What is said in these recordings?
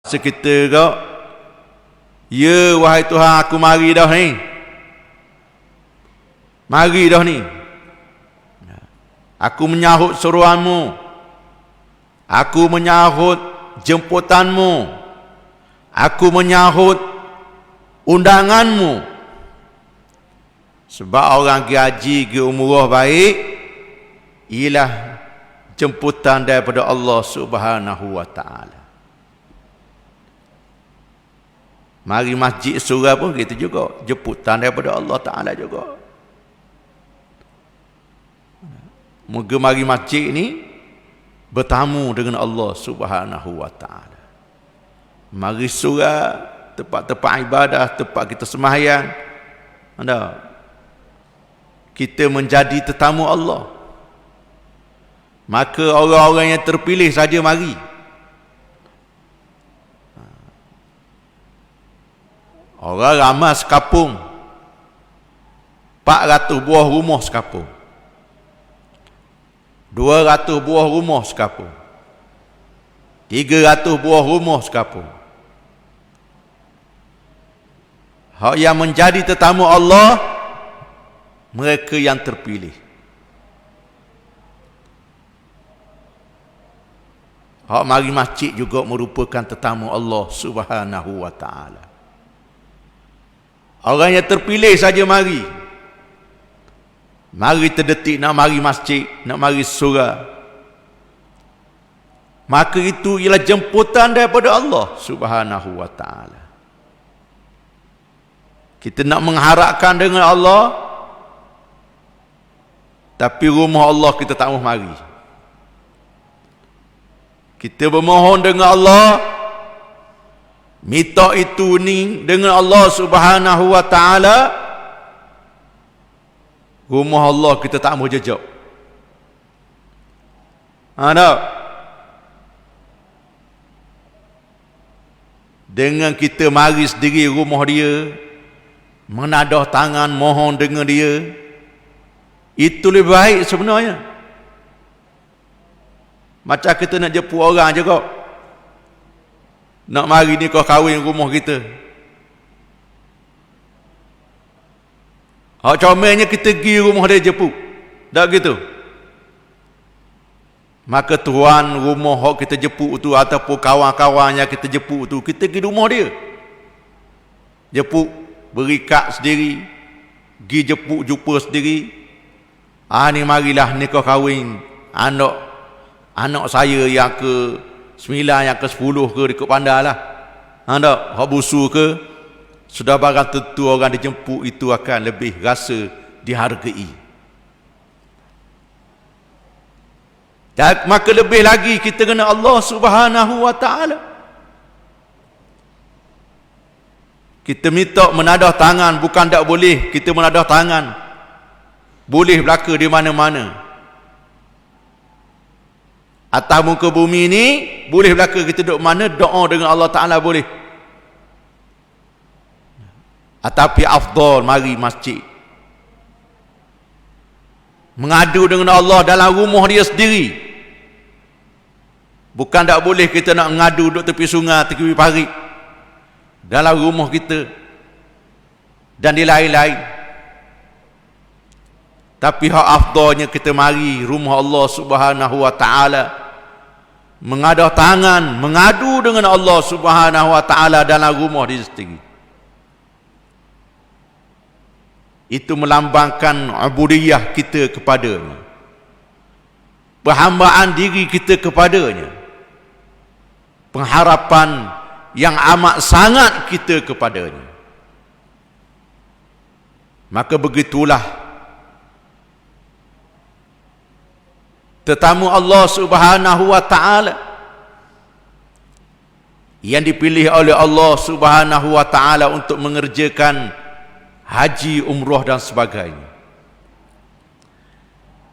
Sekitar kau, ya wahai Tuhan, aku mari dah ni. Mari dah ni. Aku menyahut seruanmu. Aku menyahut jemputanmu. Aku menyahut undanganmu. Sebab orang gaji ke umurah baik ialah jemputan daripada Allah Subhanahu wa taala. Mari masjid surau pun gitu juga, jemputan daripada Allah taala juga. Moga mari masjid ni bertamu dengan Allah Subhanahu wa taala. Mari surau, tempat-tempat ibadah, tempat kita sembahyang. Anda kita menjadi tetamu Allah. Maka orang-orang yang terpilih saja mari. Orang ramai sekapung. 400 buah rumah sekapung. 200 buah rumah sekapung. 300 buah rumah sekapung. Hak yang menjadi tetamu Allah, mereka yang terpilih. Hak mari masjid juga merupakan tetamu Allah Subhanahu wa taala. Orang yang terpilih saja mari. Mari terdetik nak mari masjid, nak mari surau. Maka itu ialah jemputan daripada Allah Subhanahu wa taala. Kita nak mengharapkan dengan Allah, tapi rumah Allah kita tak mahu mari. Kita bermohon dengan Allah, minta itu ni dengan Allah Subhanahu wa taala, rumah Allah kita tak mahu jejak. Ada dengan kita mari sendiri rumah dia, menadah tangan mohon dengan dia, itu lebih baik sebenarnya. Macam kita nak jemput orang je kau, nak mari ni kau kahwin rumah kita. Hak comelnya kita pergi rumah dia jemput. Tak gitu. Maka tuan rumah hak kita jemput tu ataupun kawan-kawan yang kita jemput tu, kita pergi rumah dia. Jemput, beri kad sendiri, pergi jemput jumpa sendiri. Ni marilah ni kau kahwin anak saya yang ke-9, yang ke-10 ke ikut pandai lah. Tak? Hak busu ke, sudah barang tentu orang dijemput itu akan lebih rasa dihargai. Dan maka lebih lagi kita kena Allah Subhanahu wa taala. Kita minta menadah tangan, bukan tak boleh kita menadah tangan. Boleh berlaku di mana-mana. Atas muka bumi ni boleh berlaku kita duduk mana, doa dengan Allah Ta'ala boleh. Tapi afdal mari masjid. Mengadu dengan Allah dalam rumah dia sendiri. Bukan tak boleh kita nak mengadu duduk tepi sungai, tepi parit. Dalam rumah kita. Dan di lain-lain. Tapi hak afdalnya kita mari rumah Allah Subhanahu wa taala, mengadah tangan, mengadu dengan Allah Subhanahu wa taala dalam rumah dia sendiri. Itu melambangkan ubudiyah kita kepadanya, perhambaan diri kita kepadanya, pengharapan yang amat sangat kita kepadanya. Maka begitulah tetamu Allah Subhanahu wa taala yang dipilih oleh Allah Subhanahu wa taala untuk mengerjakan haji, umrah dan sebagainya.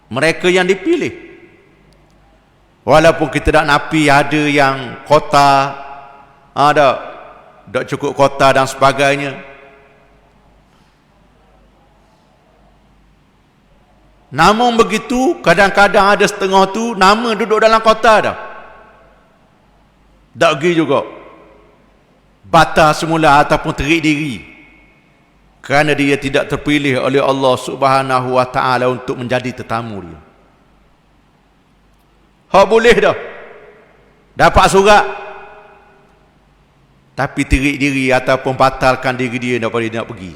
Mereka yang dipilih. Walaupun kita tak napi ada yang kota, tak cukup kota dan sebagainya. Namun begitu, kadang-kadang ada setengah tu nama duduk dalam kota dah. Tak pergi juga. batal semula ataupun terik diri kerana dia tidak terpilih oleh Allah Subhanahu wa taala untuk menjadi tetamu dia. Hak boleh dah dapat surat tapi terik diri ataupun batalkan diri dia daripada dia nak pergi.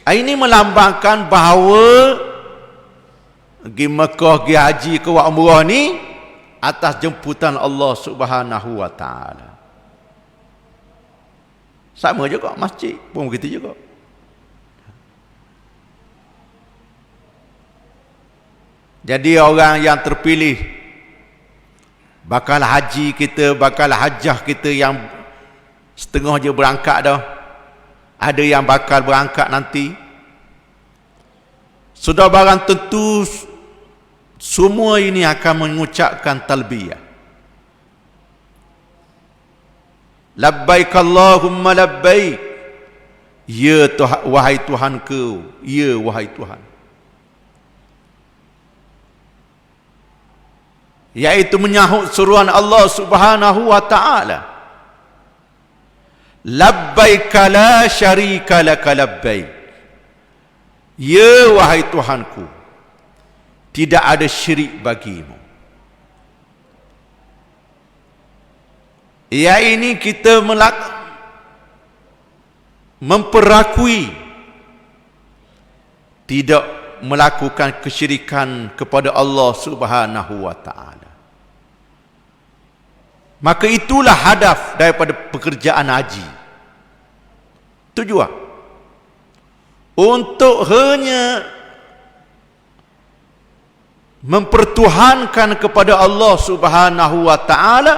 Ini melambangkan bahawa pergi Mekah, pergi haji ke buat umrah ni atas jemputan Allah Subhanahu wa taala. Sama juga masjid pun begitu juga. Jadi orang yang terpilih bakal haji kita, bakal hajah kita yang setengah je berangkat dah. Ada yang bakal berangkat nanti. Sudah barang tentu semua ini akan mengucapkan talbiyah. Labbaik Allahumma labbaik. Ya Tuhan, wahai Tuhanku. Ya wahai Tuhan. Yaitu menyahut seruan Allah Subhanahu wa taala. Labbaik la syarika laka labbaik. Ya wahai Tuhanku, tidak ada syirik bagimu. Ya ini kita memperakui tidak melakukan kesyirikan kepada Allah Subhanahu wa taala. Maka itulah hadaf daripada pekerjaan haji. Tujuan untuk hanya mempertuhankan kepada Allah Subhanahu wa taala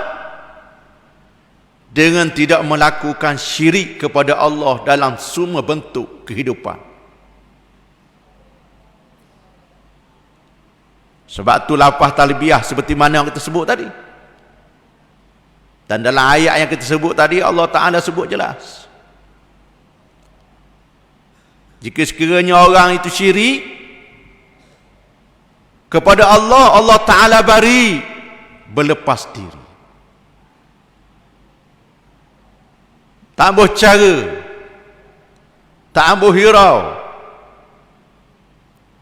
dengan tidak melakukan syirik kepada Allah dalam semua bentuk kehidupan. Sebab tu lafaz talbiyah seperti mana yang kita sebut tadi. Dan dalam ayat yang kita sebut tadi Allah Ta'ala sebut jelas. Jika sekiranya orang itu syirik kepada Allah, Allah Ta'ala bari berlepas diri. Tak ambuh cara, tak ambuh hirau.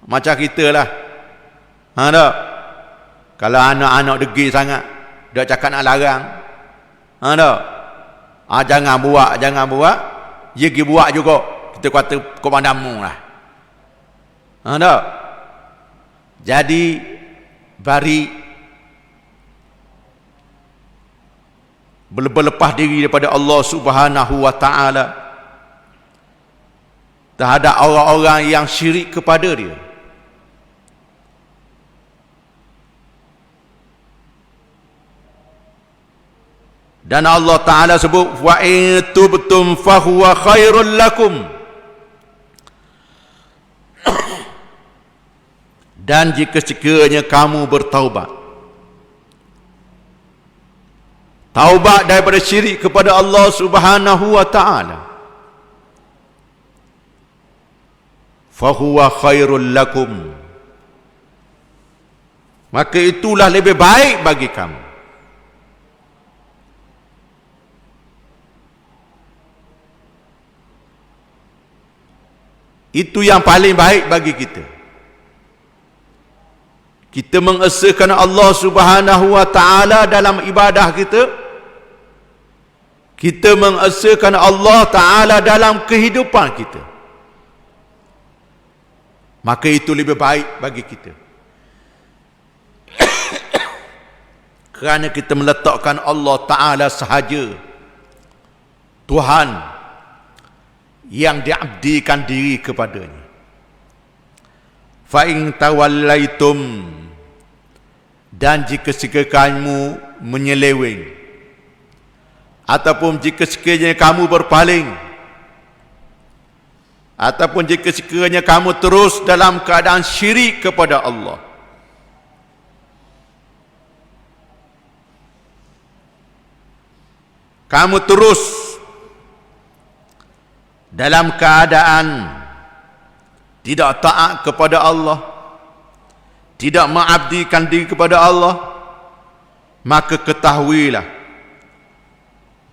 Macam kita lah. Tak? Kalau anak-anak degil sangat, dia cakap nak larang. Tak? Jangan buat, jangan buat. Dia pergi buat juga. Kita kata komandamu lah. Tak? Jadi, bari berlepas diri daripada Allah Subhanahu wa taala terhadap orang-orang yang syirik kepada dia. Dan Allah Ta'ala sebut wa in tubtum fahuwa khairul lakum. Dan jika sekiranya kamu bertaubat, taubat daripada syirik kepada Allah Subhanahu wa taala, fahuwa khairul lakum, maka itulah lebih baik bagi kamu. Itu yang paling baik bagi kita. Kita mengesahkan Allah Subhanahu wa taala dalam ibadah kita. Kita mengesahkan Allah Ta'ala dalam kehidupan kita. Maka itu lebih baik bagi kita. Kerana kita meletakkan Allah Ta'ala sahaja Tuhan yang diabdikan diri kepadanya. Fa in tawallaitum, dan jika sekiranya kamu menyeleweng, ataupun jika sekiranya kamu berpaling, ataupun jika sekiranya kamu terus dalam keadaan syirik kepada Allah, kamu terus dalam keadaan tidak taat kepada Allah, tidak mengabdikan diri kepada Allah, maka ketahuilah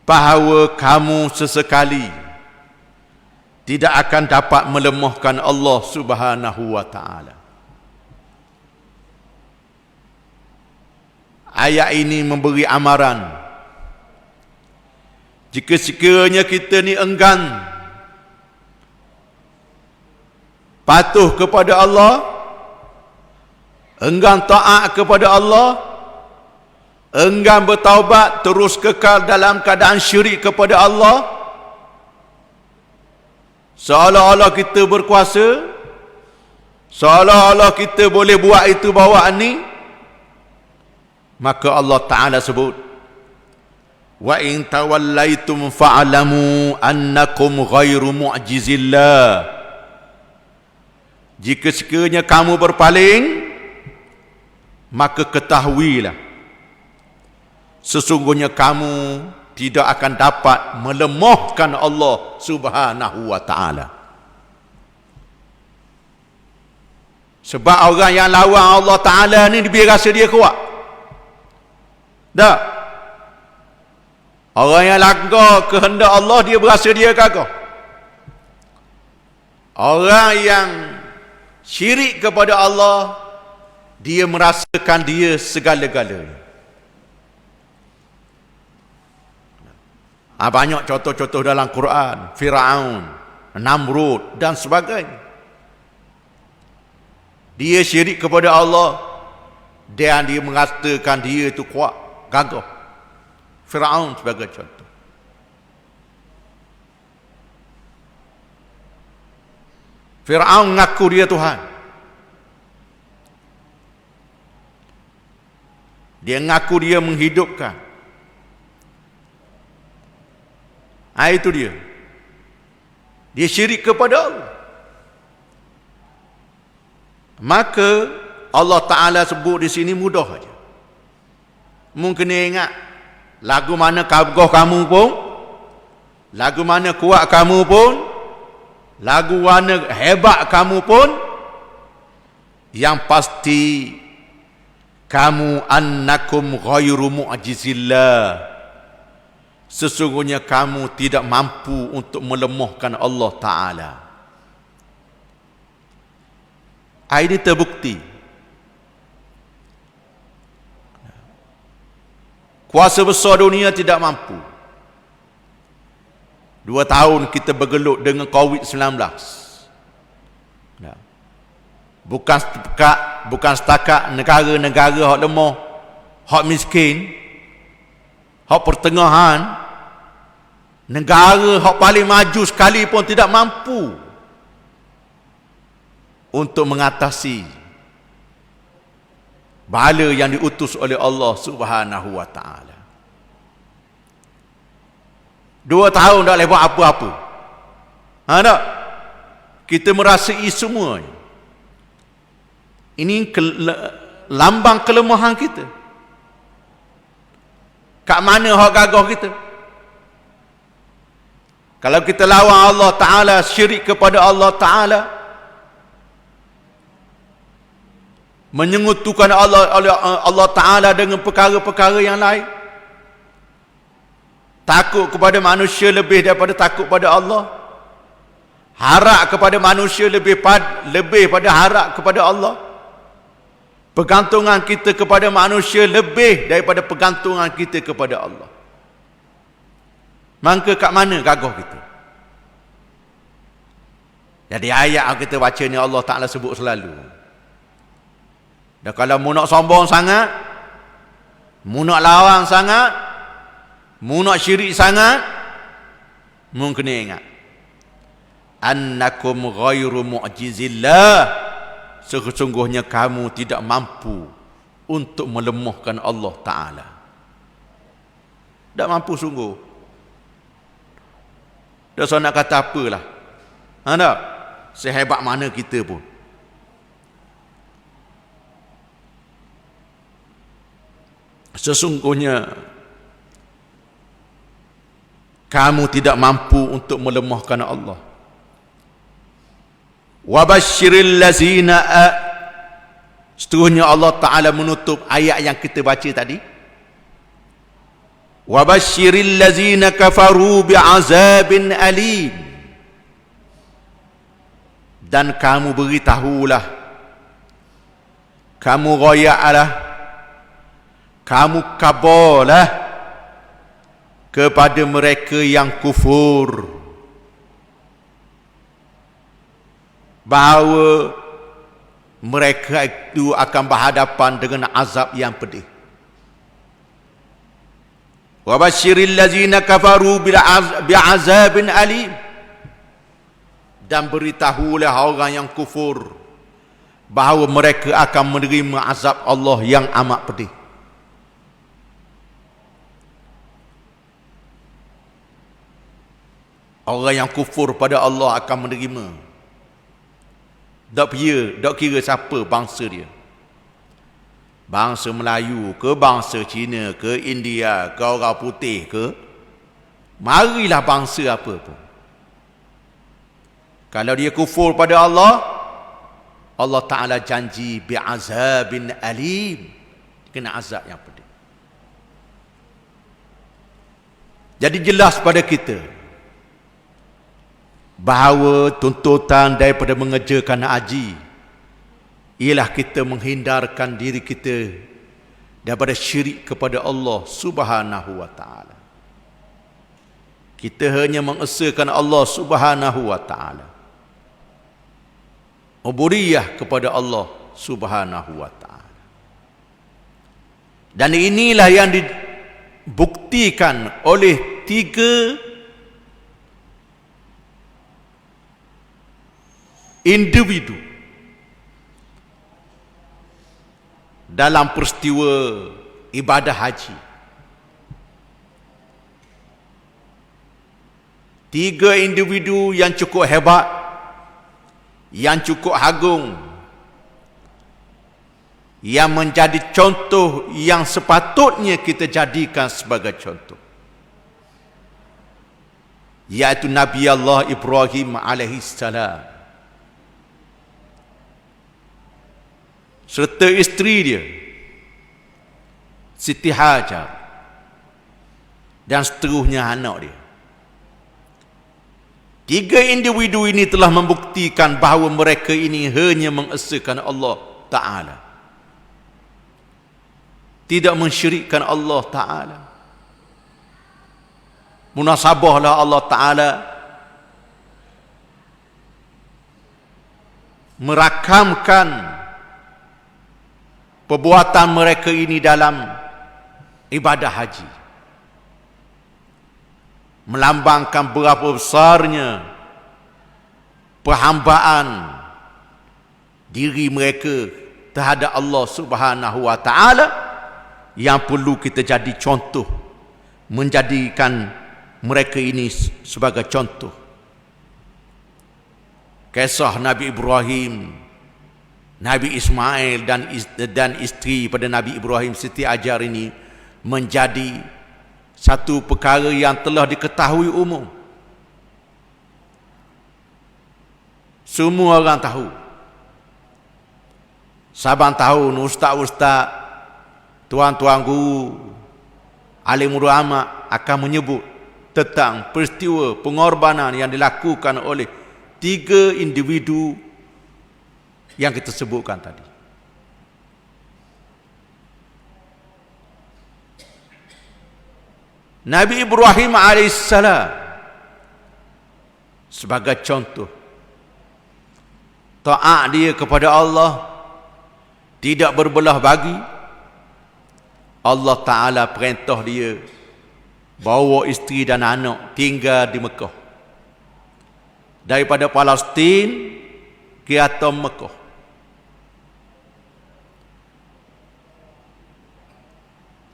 bahawa kamu sesekali tidak akan dapat melemahkan Allah Subhanahu wa taala. Ayat ini memberi amaran, jika sekiranya kita ni enggan patuh kepada Allah, enggan taat kepada Allah, enggan bertaubat, terus kekal dalam keadaan syirik kepada Allah, seolah-olah kita berkuasa, seolah-olah kita boleh buat itu bawaan ni, maka Allah Ta'ala sebut, wa in tawallaitum fa'alamu annakum ghairu mu'jizillah. Jika sekiranya kamu berpaling, maka ketahuilah sesungguhnya kamu tidak akan dapat melemahkan Allah Subhanahu wa taala. Sebab orang yang lawan Allah Taala ni dia rasa dia kuat. Tak. Orang yang langgar kehendak Allah dia berasa dia gagah. Orang yang syirik kepada Allah dia merasakan dia segala-galanya. Banyak contoh-contoh dalam Quran, Firaun, Namrud dan sebagainya. Dia syirik kepada Allah dan dia mengatakan dia itu kuat, gagah. Firaun sebagai contoh. Firaun mengaku dia Tuhan. Dia mengaku dia menghidupkan. Itu dia. Dia syirik kepada Allah. Maka Allah Ta'ala sebut di sini mudah saja. Mungkin ingat lagu mana gagah kamu pun, lagu mana kuat kamu pun, lagu mana hebat kamu pun, yang pasti kamu annakum ghairu mu'jizillah. Sesungguhnya kamu tidak mampu untuk melemahkan Allah Ta'ala. Ini terbukti. Kuasa besar dunia tidak mampu. 2 tahun kita bergelut dengan COVID-19. Bukan setakat negara-negara hak lemah, hak miskin, hak pertengahan, negara hak paling maju sekali pun tidak mampu untuk mengatasi bala yang diutus oleh Allah Subhanahu wa taala. 2 tahun tak boleh buat apa-apa. Tak? Kita merasai semuanya. Ini lambang kelemahan kita. Kat mana hak gagah kita? Kalau kita lawan Allah Ta'ala, syirik kepada Allah Ta'ala, menyekutukan Allah Ta'ala dengan perkara-perkara yang lain, takut kepada manusia lebih daripada takut pada Allah, harap kepada manusia lebih pada harap kepada Allah, pergantungan kita kepada manusia lebih daripada pergantungan kita kepada Allah. Maka kat mana gagah kita? Jadi ayat yang kita baca ni Allah Ta'ala sebut selalu. Dan kalau mu nak sombong sangat, mu nak lawan sangat, mu nak syirik sangat, mu kena ingat annakum ghairu mu'jizillah. Sesungguhnya kamu tidak mampu untuk melemahkan Allah Ta'ala. Tak mampu sungguh. Dah saya nak kata apalah. Tak? Sehebat mana kita pun. Sesungguhnya kamu tidak mampu untuk melemahkan Allah. Wabashiril lazina. Seterusnya Allah Ta'ala menutup ayat yang kita baca tadi. Wa basyiril ladzina kafaru bi'azabin alim. Dan kamu beritahulah, kamu royaklah, kamu kabarlah kepada mereka yang kufur bahawa mereka itu akan berhadapan dengan azab yang pedih. Wa basyiril ladzina kafaru bi'azabin alim. Dan beritahulah orang yang kufur bahawa mereka akan menerima azab Allah yang amat pedih. Orang yang kufur pada Allah akan menerima. Tak kira siapa bangsa dia. Bangsa Melayu ke, bangsa Cina ke, India ke, orang putih ke. Marilah bangsa apa pun. Kalau dia kufur pada Allah, Allah Ta'ala janji bi'azabin alim. Kena azab yang pedih. Jadi jelas pada kita bahawa tuntutan daripada mengerjakan haji ialah kita menghindarkan diri kita daripada syirik kepada Allah Subhanahu wa Ta'ala. Kita hanya mengesahkan Allah Subhanahu wa Ta'ala, ubudiyah kepada Allah Subhanahu wa Ta'ala. Dan inilah yang dibuktikan oleh 3 individu dalam peristiwa ibadah haji. 3 individu yang cukup hebat, yang cukup agung, yang menjadi contoh yang sepatutnya kita jadikan sebagai contoh, yaitu Nabi Allah Ibrahim alaihissalam serta isteri dia Siti Hajar dan seterusnya anak dia. 3 individu ini telah membuktikan bahawa mereka ini hanya mengesahkan Allah Ta'ala, tidak mensyirikkan Allah Ta'ala. Munasabahlah Allah Ta'ala merakamkan perbuatan mereka ini dalam ibadah haji, melambangkan berapa besarnya perhambaan diri mereka terhadap Allah Subhanahu wa Ta'ala, yang perlu kita jadi contoh, menjadikan mereka ini sebagai contoh. Kisah Nabi Ibrahim, Nabi Ismail dan isteri pada Nabi Ibrahim, Siti Hajar ini menjadi satu perkara yang telah diketahui umum. Semua orang tahu. Saban tahun ustaz-ustaz, tuan-tuan guru, alim ulama akan menyebut tentang peristiwa pengorbanan yang dilakukan oleh 3 individu yang kita sebutkan tadi. Nabi Ibrahim alaihissalam sebagai contoh taat dia kepada Allah, tidak berbelah bagi. Allah Ta'ala perintah dia bawa isteri dan anak tinggal di Mekah, daripada Palestin ke atas Mekah.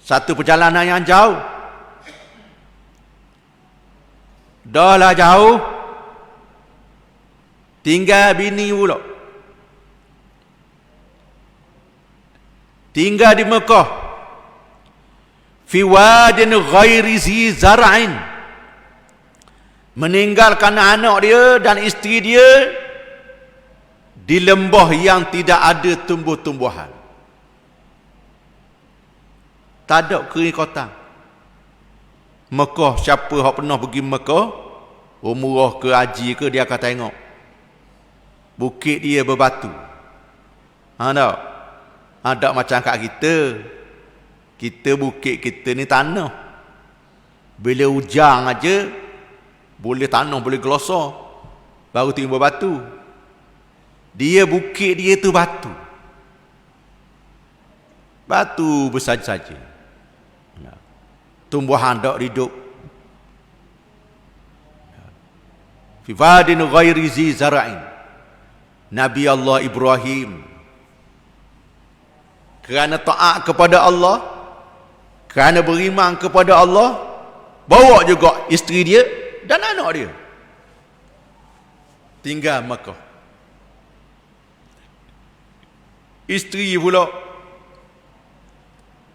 Satu perjalanan yang jauh. Dah lah jauh, tinggal bini pula, tinggal di Mekah, fi wadin ghairi zi zar'in, meninggalkan anak dia dan isteri dia di lembah yang tidak ada tumbuh-tumbuhan, tak ada kering kotang. Mekah, siapa yang pernah pergi Mekah, umrah ke haji ke, dia akan tengok bukit dia berbatu. Tak? Tak macam kat kita. Kita bukit kita ni tanah. Bila hujan aja boleh tanah boleh gelosor, baru timbul batu. Dia bukit dia tu batu. Batu bersaja-saja. Tumbuhan tak hidup. Fi wadin ghairi zi zara'in. Nabi Allah Ibrahim kerana taat kepada Allah, kerana beriman kepada Allah, bawa juga isteri dia dan anak dia tinggal Makkah. Isteri pula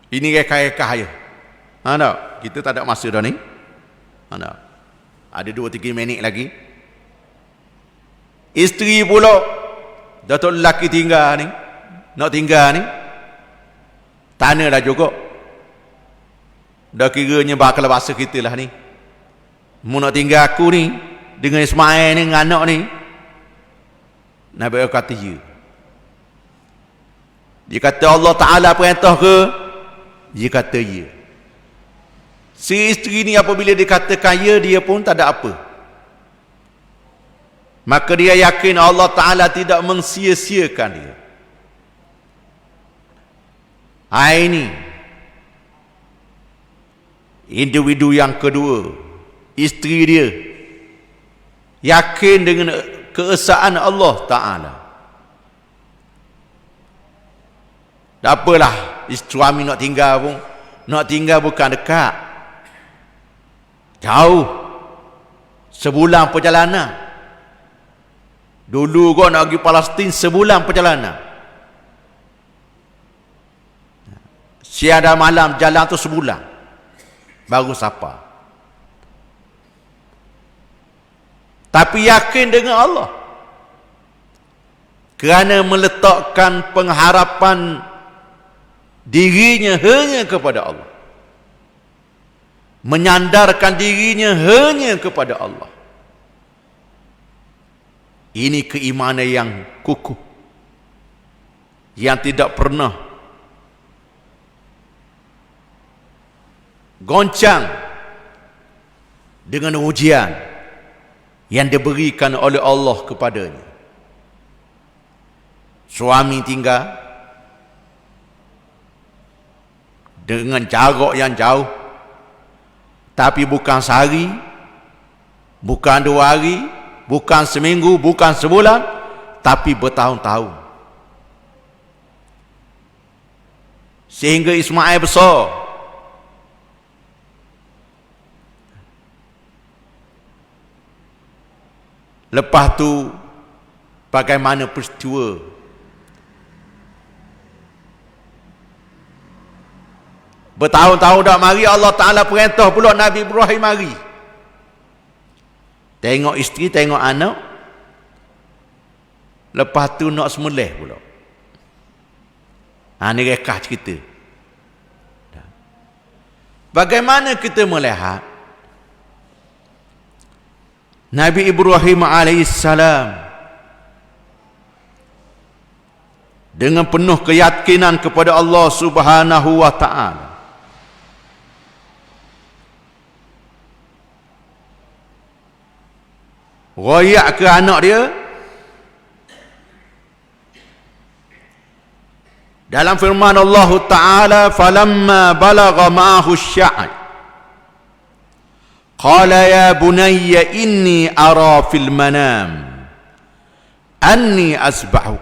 ini reka-reka ya. Tak? Kita tak ada masa dah ni. Tak? Ada 2-3 minit lagi. Isteri pula datuk lelaki tinggal ni, nak tinggal ni, tanah dah juga. Dah kiranya bakal bahasa kita lah ni. Mu nak tinggal aku ni dengan Ismail ni, dengan anak ni. Nabi kata ya. Dia kata Allah Ta'ala perintah ke? Dia kata ya. Si isteri ni apabila dikatakan ya, dia pun tak ada apa. Maka dia yakin Allah Ta'ala tidak mensia-siakan dia. Ini individu yang kedua, isteri dia yakin dengan keesaan Allah Ta'ala. Tak apalah, suami nak tinggal pun, nak tinggal bukan dekat, jauh, sebulan perjalanan. Dulu kau nak pergi Palestin sebulan perjalanan. Siang dan malam jalan tu sebulan baru sampai. Tapi yakin dengan Allah, kerana meletakkan pengharapan dirinya hanya kepada Allah, menyandarkan dirinya hanya kepada Allah. Ini keimanan yang kukuh, yang tidak pernah goncang dengan ujian yang diberikan oleh Allah kepadanya. Suami tinggal dengan jarak yang jauh, tapi bukan sehari, bukan 2 hari, bukan seminggu, bukan sebulan, tapi bertahun-tahun. Sehingga Ismail besar. Lepas tu bagaimana peristiwa? Bertahun-tahun dah mari, Allah Ta'ala perintah pula Nabi Ibrahim mari. Tengok isteri, tengok anak. Lepas tu nak semulih pula. Ini rekah cerita. Bagaimana kita melihat Nabi Ibrahim alaihissalam dengan penuh keyakinan kepada Allah Subhanahu wa Ta'ala, royak ke anak dia dalam firman Allah Ta'ala, falamma balagha ma'ahu asy-sya'y qala ya bunayya inni ara fil manam anni asbahuk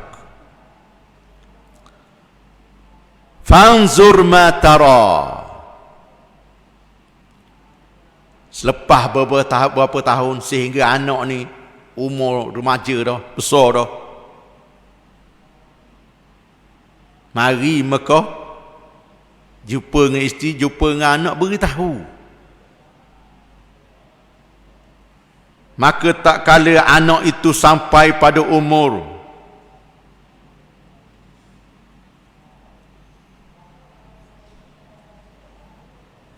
fanzur ma tara. Selepas beberapa tahun, sehingga anak ni umur remaja dah, besar dah, mari Mekah, jumpa dengan isteri, jumpa dengan anak, beritahu. Maka tak kala anak itu sampai pada umur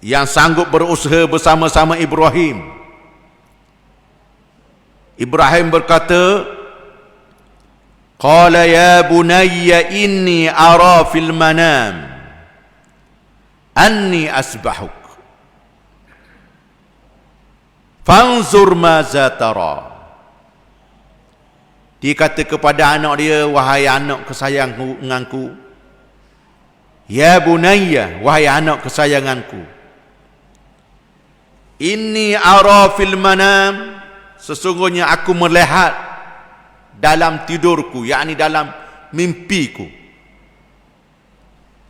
yang sanggup berusaha bersama-sama Ibrahim. Ibrahim berkata, qala ya bunayya inni ara fil manam anni asbahuk fanzur maza tara. Dia kata kepada anak dia, wahai anak kesayanganku, ya bunayya, wahai anak kesayanganku, inni ara fil manam, sesungguhnya aku melihat dalam tidurku, yakni dalam mimpiku,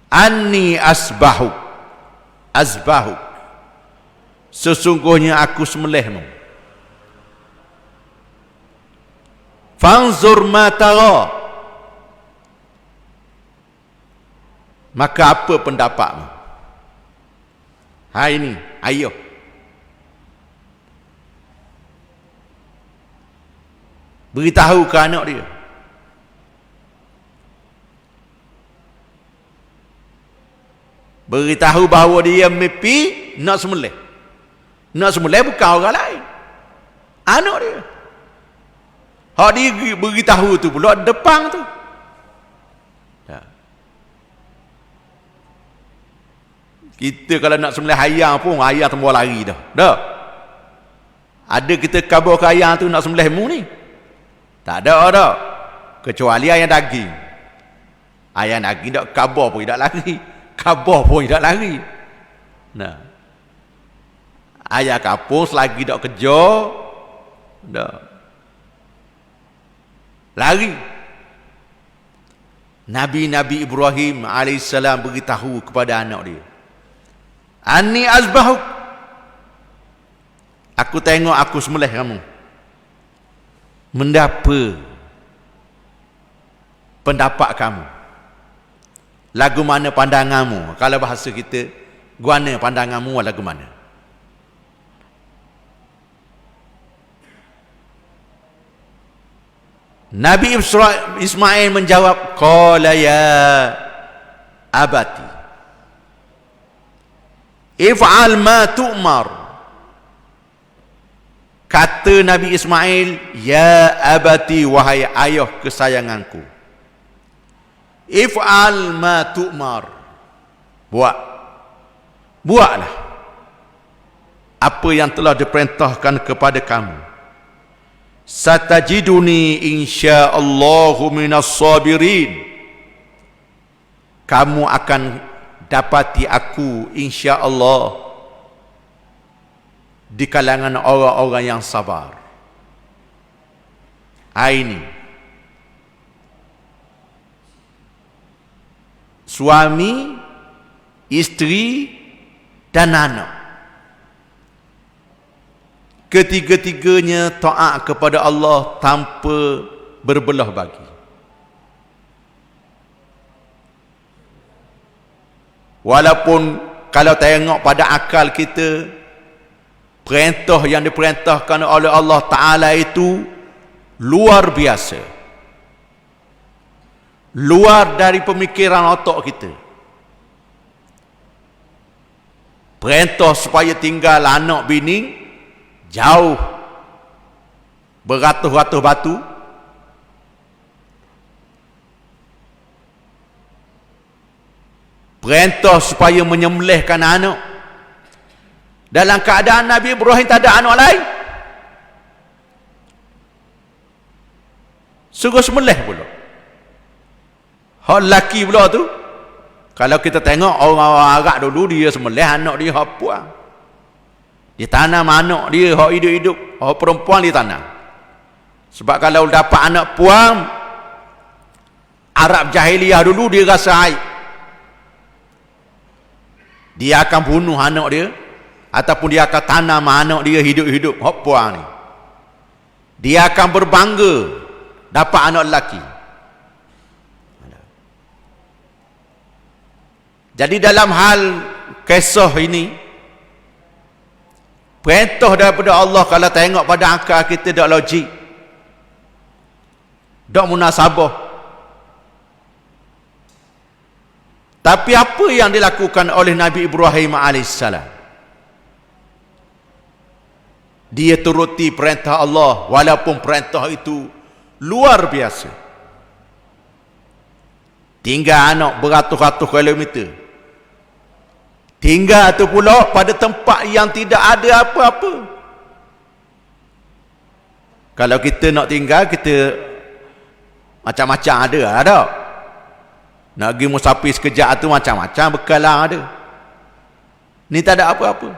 anni asbahuk, sesungguhnya aku sembelihmu. Fanzur ma tara, maka apa pendapatmu? Hai ini, ayo. Beritahu ke anak dia. Beritahu bahawa dia mimpi nak sembelih. Nak sembelih bukan orang lain, anak dia. Hak dia beritahu tu pula depan tu. Ya. Kita kalau nak sembelih ayam pun, ayam tembus lari dah. Dah. Ada kita kabar ke ayam tu nak sembelih mu ni? Tak ada dah. Kecuali ayam daging. Ayam daging tak kabar pun tak lari. Kabar pun tak lari. Nah. Ayam kapur selagi tak kejar, dah. Lari. Nabi Ibrahim AS beritahu kepada anak dia, Ani azbahuk, aku tengok aku sembelih kamu. Mendapa pendapat kamu? Lagu mana pandanganmu? Kalau bahasa kita, guana pandanganmu lagu mana? Nabi Ismail menjawab, qala ya abati if'al ma tu'mar. Kata Nabi Ismail, ya abati, wahai ayah kesayanganku, if'al ma tu'mar, buatlah apa yang telah diperintahkan kepada kamu. Satajiduni insyaallahu minas sabirin, kamu akan dapati aku insyaallah di kalangan orang-orang yang sabar. Ini suami, isteri dan anak, ketiga-tiganya taat kepada Allah tanpa berbelah bagi. Walaupun kalau tengok pada akal kita, perintah yang diperintahkan oleh Allah Ta'ala itu luar biasa, luar dari pemikiran otak kita. Perintah supaya tinggal anak bini jauh beratus-ratus batu, perintah supaya menyembelihkan anak. Dalam keadaan Nabi Ibrahim tak ada anak lain, suruh sembelih pula. Hak lelaki pula tu, kalau kita tengok orang-orang Arab dulu, dia sembelih anak dia hak puan. Dia tanam anak dia hak hidup-hidup, hak perempuan dia tanam. Sebab kalau dapat anak puan, Arab jahiliyah dulu dia rasa aib, dia akan bunuh anak dia, ataupun dia akan tanam anak dia hidup-hidup hak puan ni. Dia akan berbangga dapat anak lelaki. Jadi dalam hal kisah ini, perintah daripada Allah kalau tengok pada akal kita tak logik, tak munasabah. Tapi apa yang dilakukan oleh Nabi Ibrahim AS? Dia turuti perintah Allah walaupun perintah itu luar biasa. Tinggal anak beratus-ratus kilometer. Tinggal tu pula pada tempat yang tidak ada apa-apa. Kalau kita nak tinggal, kita macam-macam ada. Nak pergi musafir sekejap tu macam-macam bekalan ada. Ni tak ada apa-apa.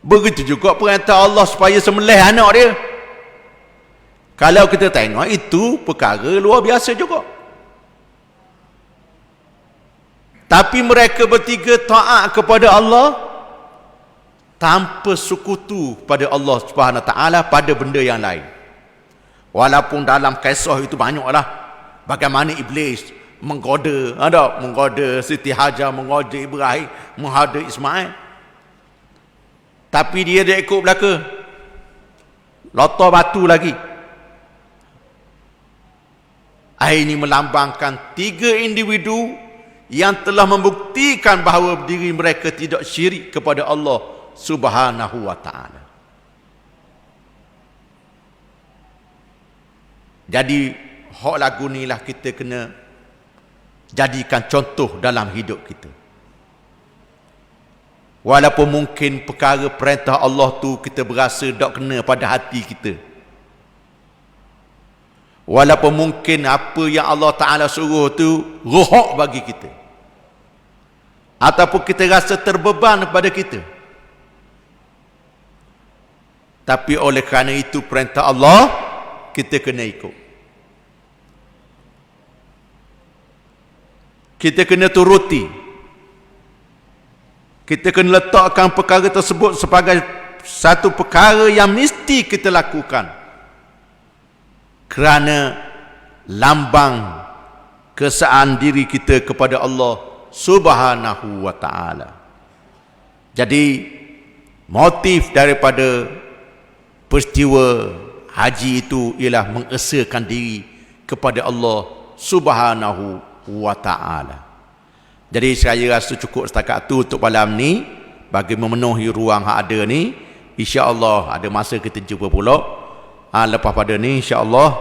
Begitu juga perintah Allah supaya sembelih anak dia. Kalau kita tengok, itu perkara luar biasa juga. Tapi mereka bertiga taat kepada Allah tanpa sekutu pada Allah Subhanahu Wa Taala pada benda yang lain. Walaupun dalam kisah itu banyaklah bagaimana iblis menggoda Siti Hajar, menggoda Ibrahim, menggoda Ismail. Tapi dia ikut belaka. Lotor batu lagi. Ini melambangkan tiga individu yang telah membuktikan bahawa diri mereka tidak syirik kepada Allah Subhanahu Wa Taala. Jadi hak lagu ni lah kita kena jadikan contoh dalam hidup kita. Walaupun mungkin perkara perintah Allah tu kita berasa tak kena pada hati kita. Walaupun mungkin apa yang Allah Ta'ala suruh tu rohak bagi kita. Ataupun kita rasa terbeban pada kita. Tapi oleh kerana itu perintah Allah, kita kena ikut. Kita kena turuti. Kita kena letakkan perkara tersebut sebagai satu perkara yang mesti kita lakukan. Kerana lambang kesaan diri kita kepada Allah Subhanahu Wa Taala. Jadi motif daripada peristiwa haji itu ialah mengesakan diri kepada Allah Subhanahu Wa Taala. Jadi saya rasa cukup setakat tu untuk malam ni. Bagi memenuhi ruang yang ada ni, insya-Allah ada masa kita jumpa pula lepas pada ni, insya-Allah.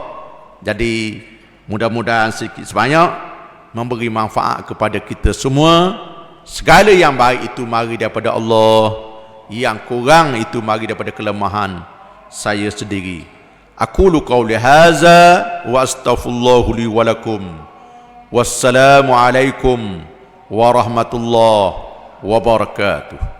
Jadi mudah-mudahan sedikit sebanyak memberi manfaat kepada kita semua. Segala yang baik itu mari daripada Allah, yang kurang itu mari daripada kelemahan saya sendiri. Aqulu qawli hadza wa astaghfirullahu li wa lakum. Wassalamu alaikum warahmatullahi wabarakatuh.